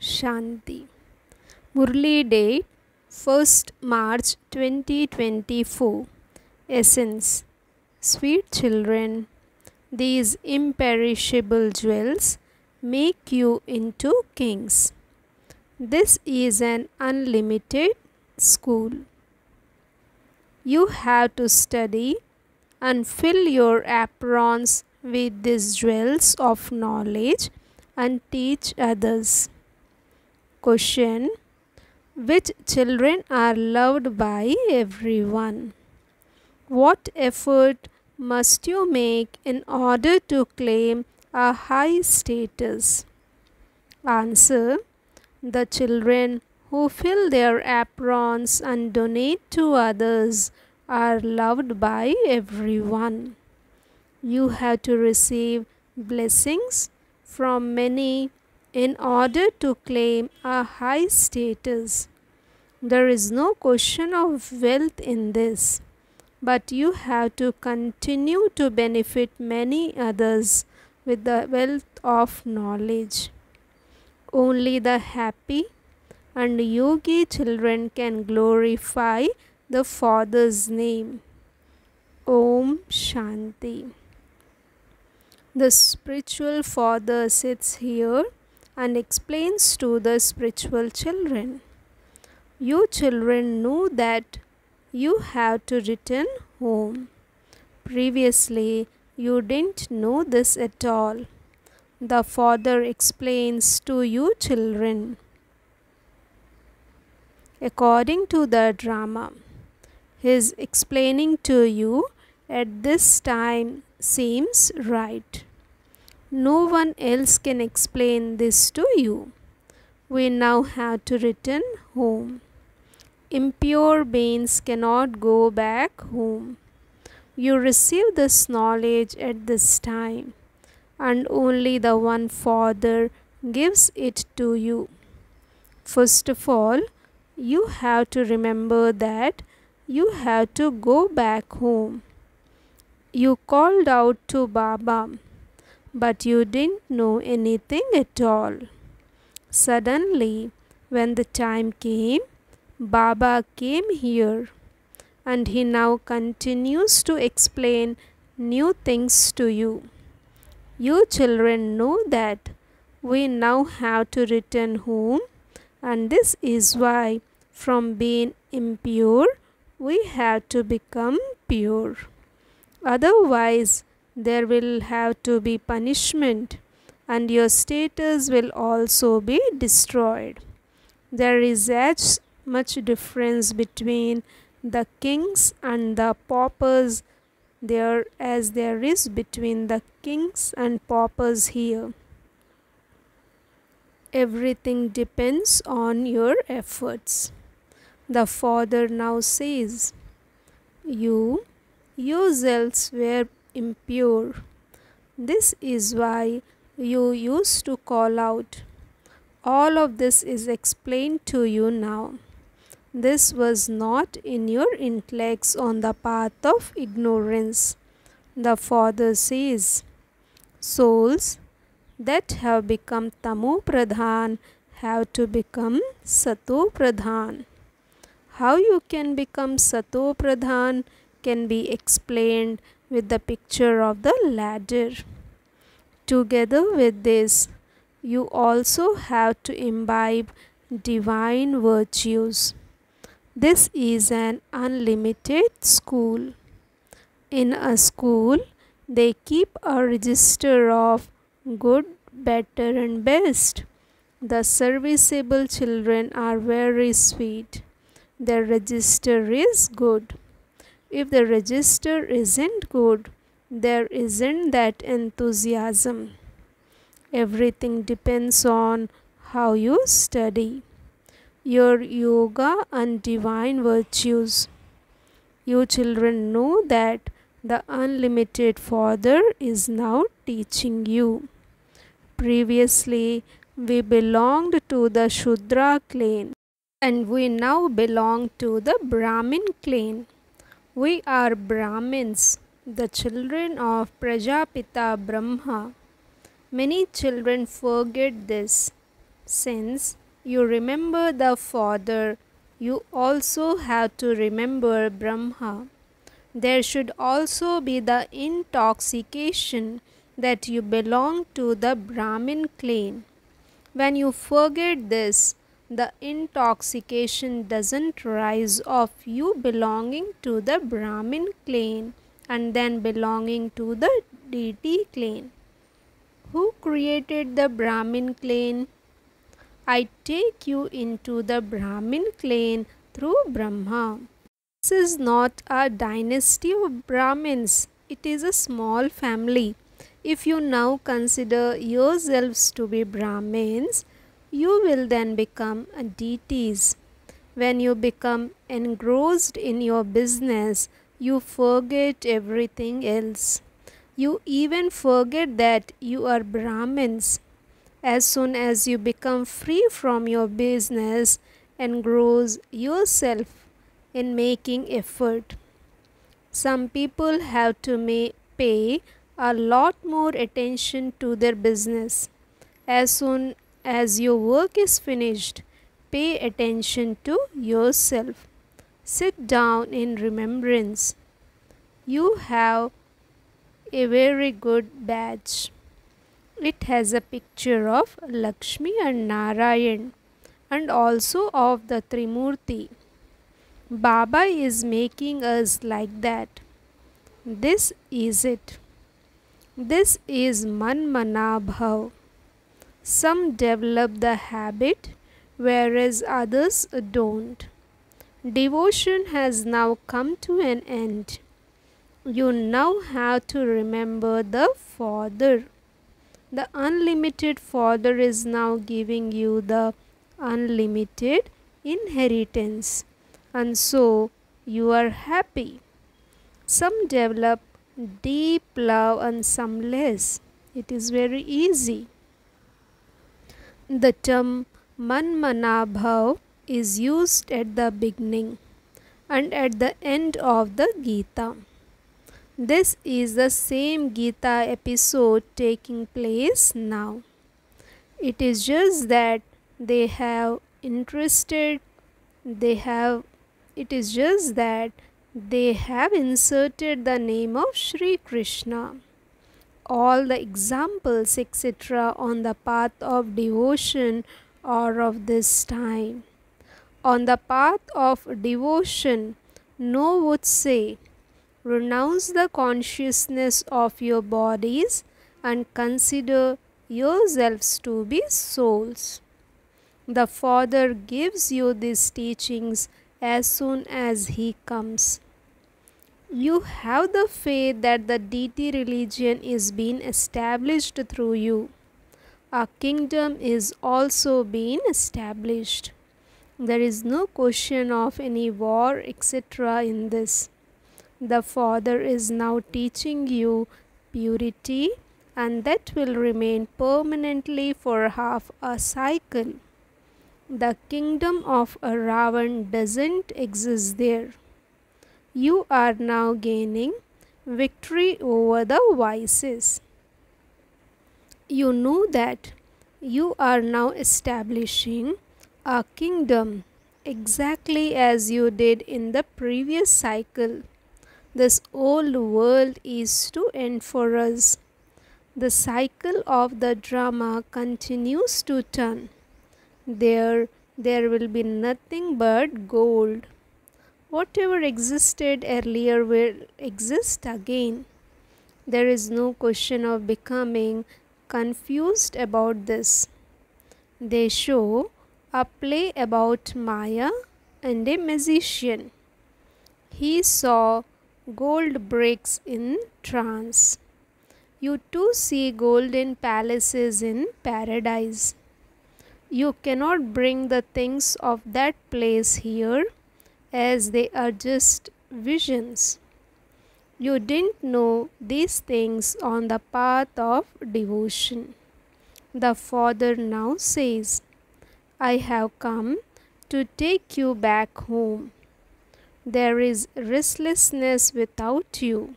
Shanti. Murli date 1st March 2024. Essence. Sweet children, these imperishable jewels make you into kings. This is an unlimited school. You have to study and fill your aprons with these jewels of knowledge and teach others. Question: which children are loved by everyone? What effort must you make in order to claim a high status? Answer: the children who fill their aprons and donate to others are loved by everyone. You have to receive blessings from many in order to claim a high status. There is no question of wealth in this, but you have to continue to benefit many others with the wealth of knowledge. Only the happy and yogi children can glorify the Father's name. Om Shanti. The spiritual father sits here and explains to the spiritual children. You children know that you have to return home. Previously, you didn't know this at all. The father explains to you children. According to the drama, his explaining to you at this time seems right. No one else can explain this to you. We now have to return home. Impure beings cannot go back home. You receive this knowledge at this time, and only the one Father gives it to you. First of all, you have to remember that you have to go back home. You called out to Baba, but you didn't know anything at all. Suddenly, when the time came, Baba came here, and he now continues to explain new things to you. You children know that we now have to return home, and this is why from being impure we have to become pure. Otherwise, there will have to be punishment, and your status will also be destroyed. There is as much difference between the kings and the paupers there as there is between the kings and paupers here. Everything depends on your efforts. The Father now says, you yourselves were impure. This is why you used to call out. All of this is explained to you now. This was not in your intellects on the path of ignorance. The Father says, souls that have become Tamo Pradhan have to become Sato Pradhan. How you can become Sato Pradhan can be explained with the picture of the ladder. Together with this, you also have to imbibe divine virtues. This is an unlimited school. In a school, they keep a register of good, better and best. The serviceable children are very sweet. Their register is good. If the register isn't good, there isn't that enthusiasm. Everything depends on how you study your yoga and divine virtues. You children know that the unlimited Father is now teaching you. Previously, we belonged to the Shudra clan, and we now belong to the Brahmin clan. We are Brahmins, the children of Prajapita Brahma. Many children forget this. Since you remember the Father, you also have to remember Brahma. There should also be the intoxication that you belong to the Brahmin clan. When you forget this, the intoxication doesn't rise of you belonging to the Brahmin clan and then belonging to the deity clan. Who created the Brahmin clan? I take you into the Brahmin clan through Brahma. This is not a dynasty of Brahmins, it is a small family. If you now consider yourselves to be Brahmins, you will then become deities. When you become engrossed in your business, you forget everything else. You even forget that you are Brahmins. As soon as you become free from your business, engross yourself in making effort. Some people have to pay a lot more attention to their business. As soon as your work is finished, pay attention to yourself. Sit down in remembrance. You have a very good badge. It has a picture of Lakshmi and Narayan and also of the Trimurti. Baba is making us like that. This is it. This is Manmanabhav. Some develop the habit, whereas others don't. Devotion has now come to an end. You now have to remember the Father. The unlimited Father is now giving you the unlimited inheritance, and so you are happy. Some develop deep love and some less. It is very easy. The term Manmanabhav is used at the beginning and at the end of the Gita. This is the same Gita episode taking place now. It is just that they have inserted the name of Sri Krishna. All the examples etc. on the path of devotion are of this time. On the path of devotion, no would say, renounce the consciousness of your bodies and consider yourselves to be souls. The Father gives you these teachings as soon as He comes. You have the faith that the deity religion is being established through you. A kingdom is also being established. There is no question of any war etc. in this. The Father is now teaching you purity, and that will remain permanently for half a cycle. The kingdom of a Ravan doesn't exist there. You are now gaining victory over the vices. You know that you are now establishing a kingdom exactly as you did in the previous cycle. This old world is to end for us. The cycle of the drama continues to turn. There will be nothing but gold. Whatever existed earlier will exist again. There is no question of becoming confused about this. They show a play about Maya and a magician. He saw gold bricks in trance. You too see golden palaces in paradise. You cannot bring the things of that place here, as they are just visions. You didn't know these things on the path of devotion. The Father now says, I have come to take you back home. There is restlessness without you.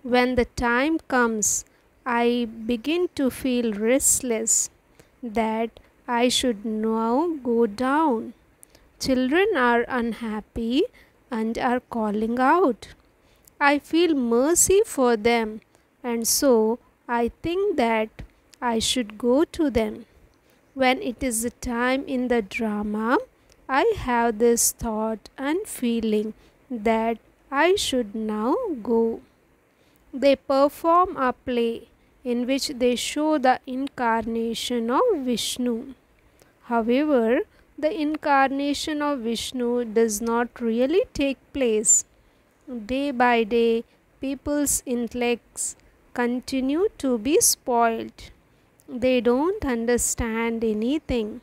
When the time comes, I begin to feel restless, that I should now go down. Children are unhappy and are calling out. I feel mercy for them, and so I think that I should go to them. When it is a time in the drama, I have this thought and feeling that I should now go. They perform a play in which they show the incarnation of Vishnu. However, the incarnation of Vishnu does not really take place. Day by day, people's intellects continue to be spoiled. They don't understand anything.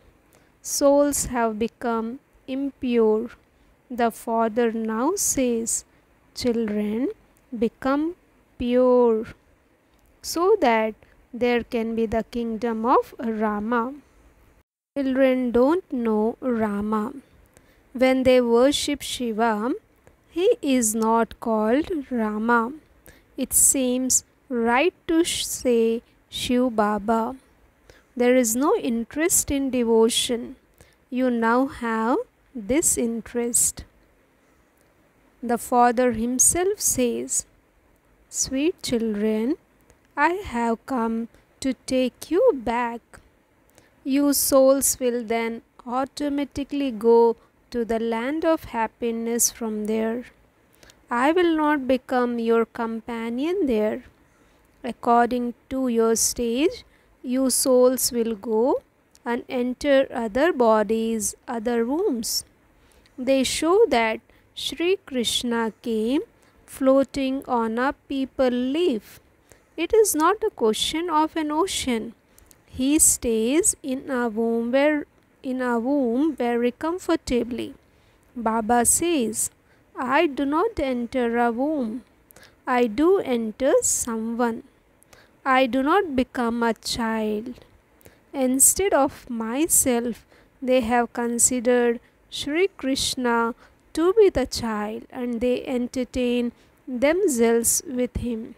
Souls have become impure. The Father now says, children, become pure so that there can be the kingdom of Rama. Children don't know Rama. When they worship Shiva, he is not called Rama. It seems right to say Shiv Baba. There is no interest in devotion. You now have this interest. The Father himself says, sweet children, I have come to take you back. You souls will then automatically go to the land of happiness from there. I will not become your companion there. According to your stage, you souls will go and enter other bodies, other wombs. They show that Sri Krishna came floating on a people leaf. It is not a question of an ocean. He stays in a womb very comfortably. Baba says, I do not enter a womb. I do enter someone. I do not become a child. Instead of myself, they have considered Sri Krishna to be the child, and they entertain themselves with him.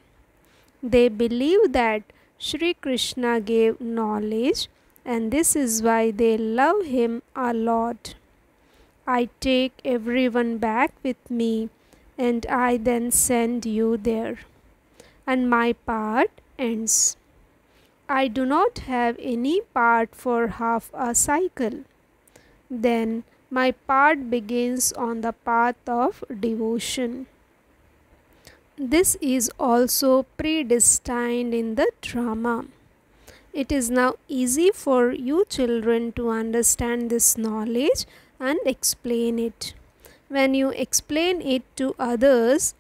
They believe that Sri Krishna gave knowledge, and this is why they love him a lot. I take everyone back with me, and I then send you there. And my part ends. I do not have any part for half a cycle. Then my part begins on the path of devotion. This is also predestined in the drama. It is now easy for you children to understand this knowledge and explain it. When you explain it to others,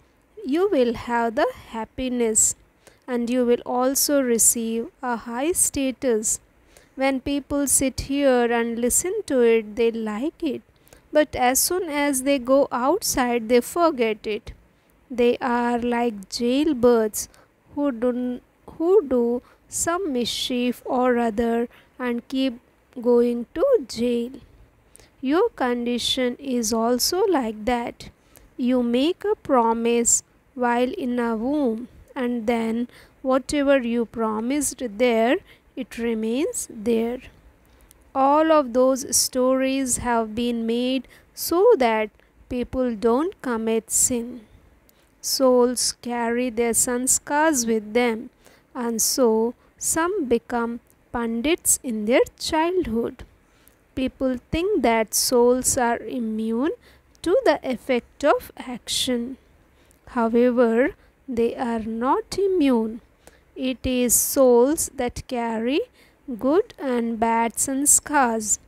you will have the happiness, and you will also receive a high status. When people sit here and listen to it, they like it. But as soon as they go outside, they forget it. They are like jailbirds who do some mischief or other and keep going to jail. Your condition is also like that. You make a promise while in a womb, and then whatever you promised there, it remains there. All of those stories have been made so that people don't commit sin. Souls carry their sanskars with them, and so some become pandits in their childhood. People think that souls are immune to the effect of action. However, they are not immune. It is souls that carry good and bad sanskars,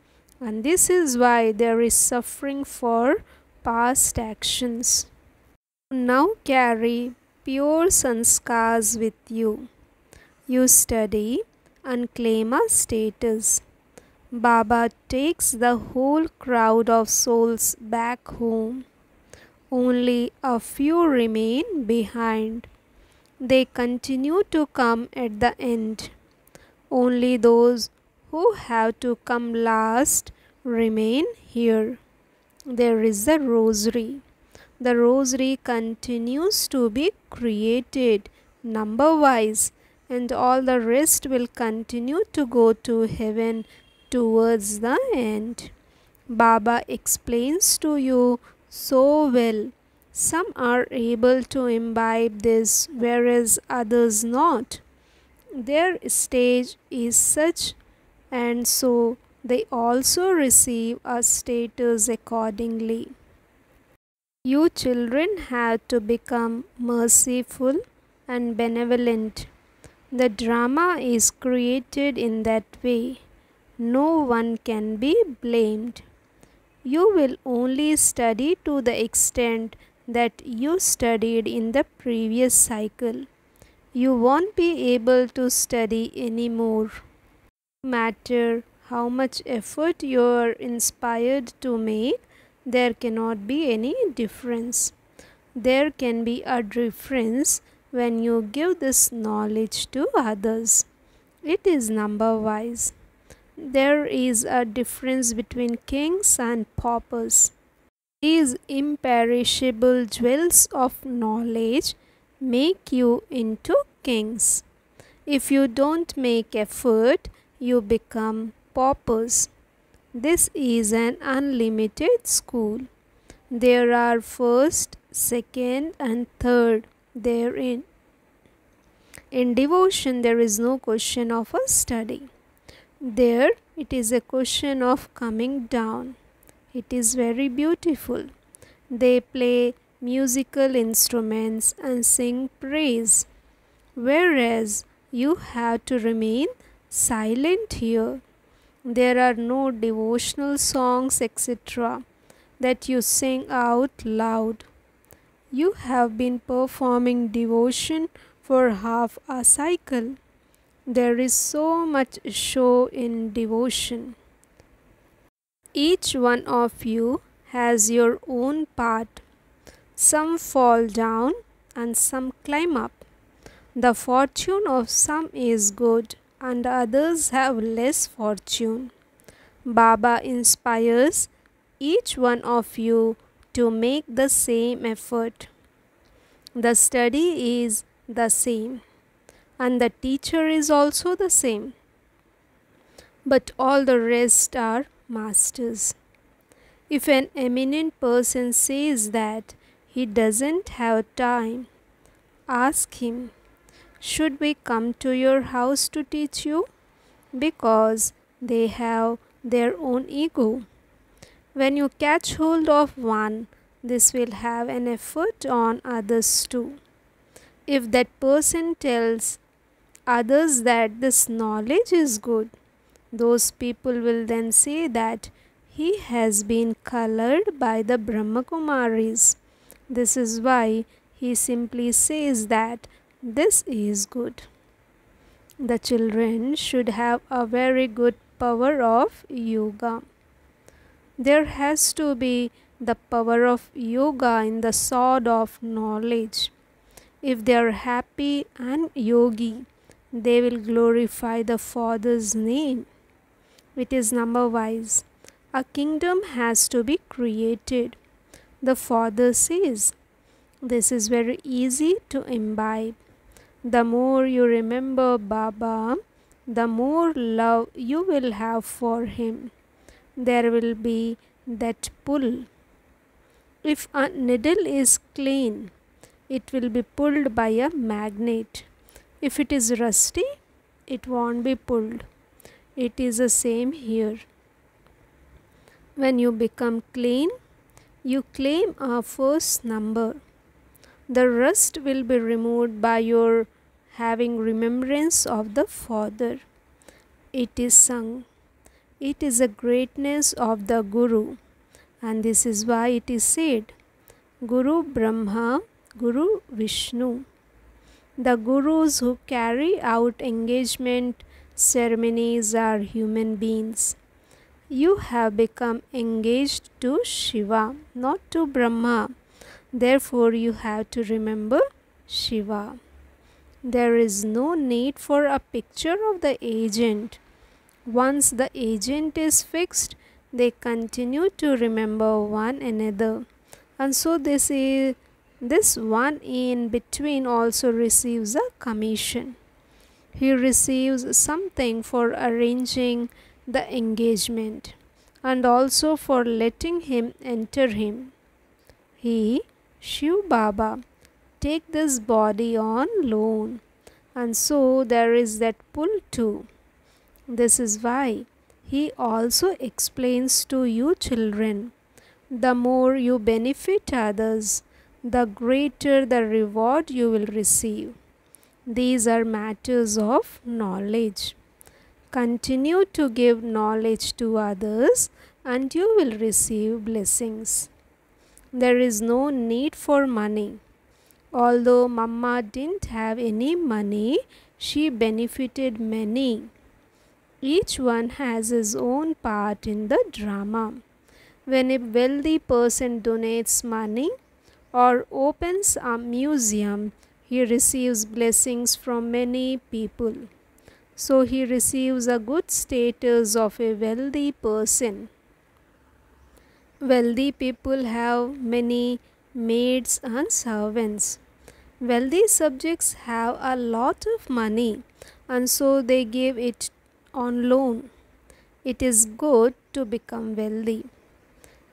and this is why there is suffering for past actions. Now carry pure sanskars with you. You study and claim a status. Baba takes the whole crowd of souls back home. Only a few remain behind. They continue to come at the end. Only those who have to come last remain here. There is the rosary. The rosary continues to be created number wise, and all the rest will continue to go to heaven towards the end. Baba explains to you so well. Some are able to imbibe this, whereas others not. Their stage is such, and so they also receive a status accordingly. You children have to become merciful and benevolent. The drama is created in that way. No one can be blamed. You will only study to the extent that you studied in the previous cycle. You won't be able to study anymore. No matter how much effort you are inspired to make, there cannot be any difference. There can be a difference when you give this knowledge to others. It is number wise. There is a difference between kings and paupers. These imperishable jewels of knowledge make you into kings. If you don't make effort, you become paupers. This is an unlimited school. There are first, second, and third therein. In devotion, there is no question of a study. There, it is a question of coming down. It is very beautiful. They play musical instruments and sing praise, whereas you have to remain silent here. There are no devotional songs, etc., that you sing out loud. You have been performing devotion for half a cycle. There is so much show in devotion. Each one of you has your own part. Some fall down and some climb up. The fortune of some is good and others have less fortune. Baba inspires each one of you to make the same effort. The study is the same, and the teacher is also the same. But all the rest are masters. If an eminent person says that he doesn't have time, ask him, should we come to your house to teach you? Because they have their own ego. When you catch hold of one, this will have an effect on others too. If that person tells others that this knowledge is good, those people will then say that he has been colored by the Brahmakumaris. This is why he simply says that this is good. The children should have a very good power of yoga. There has to be the power of yoga in the sword of knowledge. If they are happy and yogi, they will glorify the Father's name. It is number wise. A kingdom has to be created. The Father says, this is very easy to imbibe. The more you remember Baba, the more love you will have for him. There will be that pull. If a needle is clean, it will be pulled by a magnet. If it is rusty, it won't be pulled. It is the same here. When you become clean, you claim a first number. The rust will be removed by your having remembrance of the Father. It is sung. It is the greatness of the Guru, and this is why it is said, Guru Brahma, Guru Vishnu. The Gurus who carry out engagement ceremonies are human beings. You have become engaged to Shiva, not to Brahma. Therefore, you have to remember Shiva. There is no need for a picture of the agent. Once the agent is fixed, they continue to remember one another. And so this one in between also receives a commission. He receives something for arranging the engagement and also for letting him enter him. He, Shiv Baba, take this body on loan, and so there is that pull too. This is why he also explains to you children, the more you benefit others, the greater the reward you will receive. These are matters of knowledge. Continue to give knowledge to others and you will receive blessings. There is no need for money. Although Mama didn't have any money, she benefited many. Each one has his own part in the drama. When a wealthy person donates money or opens a museum, he receives blessings from many people. So he receives a good status of a wealthy person. Wealthy people have many maids and servants. Wealthy subjects have a lot of money and so they give it on loan. It is good to become wealthy.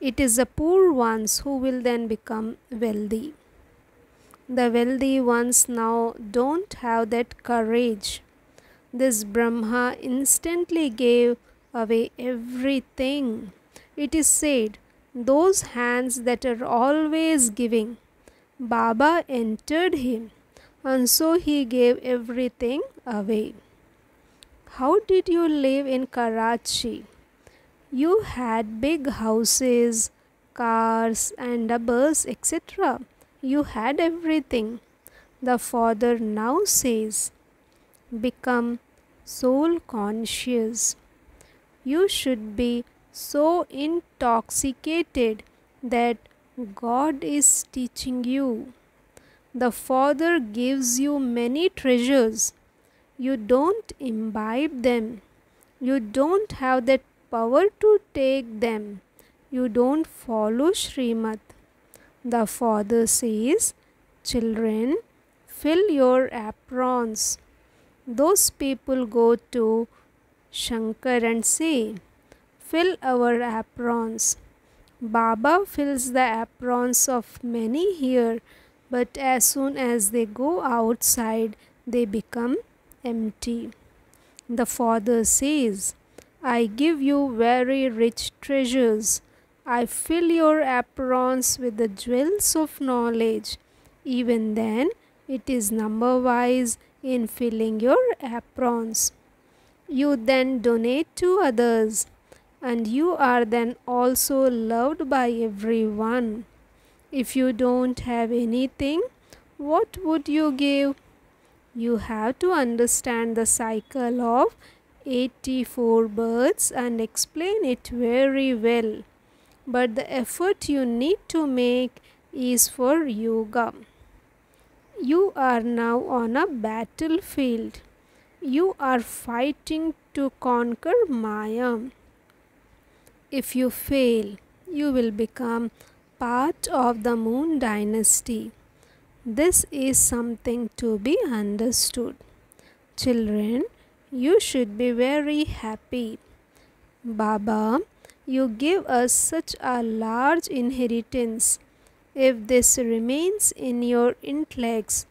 It is the poor ones who will then become wealthy. The wealthy ones now don't have that courage. This Brahma instantly gave away everything. It is said, those hands that are always giving, Baba entered him, and so he gave everything away. How did you live in Karachi? You had big houses, cars and a bus, etc. You had everything. The Father now says, become soul conscious. You should be so intoxicated that God is teaching you. The Father gives you many treasures. You don't imbibe them. You don't have that power to take them. You don't follow Srimad. The Father says, children, fill your aprons. Those people go to Shankar and say, fill our aprons. Baba fills the aprons of many here, but as soon as they go outside, they become empty. The Father says, I give you very rich treasures. I fill your aprons with the jewels of knowledge. Even then, it is number-wise in filling your aprons. You then donate to others, and you are then also loved by everyone. If you don't have anything, what would you give? You have to understand the cycle of 84 births and explain it very well. But the effort you need to make is for yoga. You are now on a battlefield. You are fighting to conquer Maya. If you fail, you will become part of the Moon dynasty. This is something to be understood. Children, you should be very happy. Baba, you give us such a large inheritance. If this remains in your intellects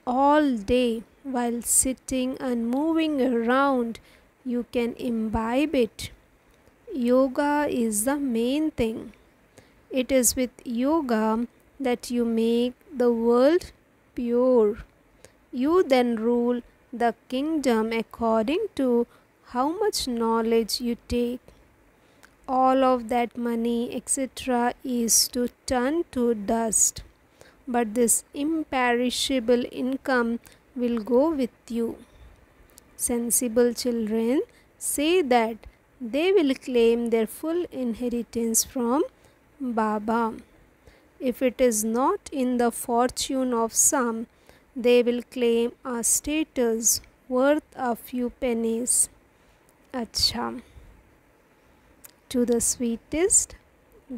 all day while sitting and moving around, you can imbibe it. Yoga is the main thing. It is with yoga that you make the world pure. You then rule the kingdom according to how much knowledge you take. All of that money, etc., is to turn to dust. But this imperishable income will go with you. Sensible children say that they will claim their full inheritance from Baba. If it is not in the fortune of some, they will claim a status worth a few pennies. Acha. To the sweetest,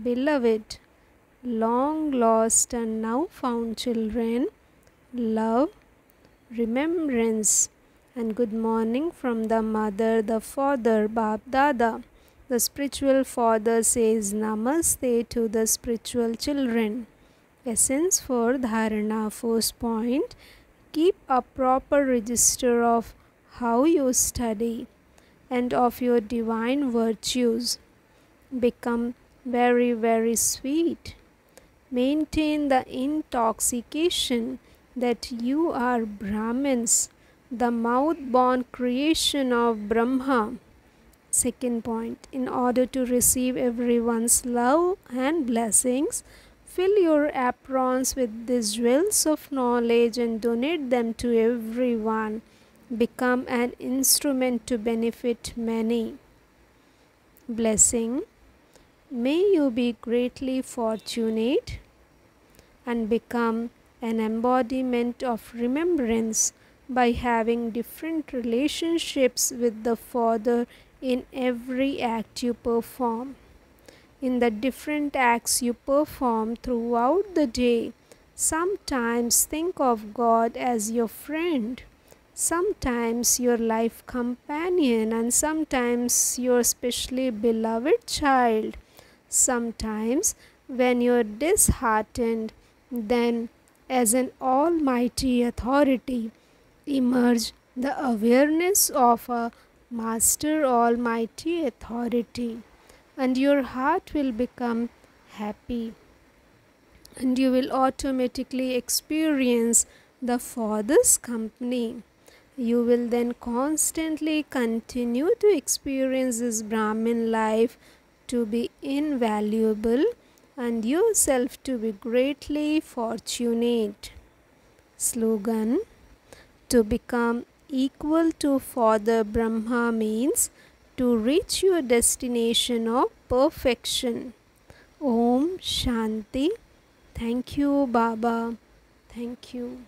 beloved, long lost and now found children, love, remembrance and good morning from the mother, the father, Bab Dada. The spiritual father says Namaste to the spiritual children. Essence for Dharana. First point, keep a proper register of how you study and of your divine virtues. Become very, very sweet. Maintain the intoxication that you are Brahmins, the mouth-born creation of Brahma. Second point, in order to receive everyone's love and blessings, fill your aprons with these jewels of knowledge and donate them to everyone. Become an instrument to benefit many. Blessing. May you be greatly fortunate and become an embodiment of remembrance by having different relationships with the Father in every act you perform. In the different acts you perform throughout the day, sometimes think of God as your friend, sometimes your life companion, and sometimes your specially beloved child. Sometimes, when you're disheartened, then as an almighty authority, emerge the awareness of a master almighty authority, and your heart will become happy, and you will automatically experience the Father's company. You will then constantly continue to experience this Brahmin life to be invaluable and yourself to be greatly fortunate. Slogan. To become equal to Father Brahma means to reach your destination of perfection. Om Shanti. Thank you, Baba. Thank you.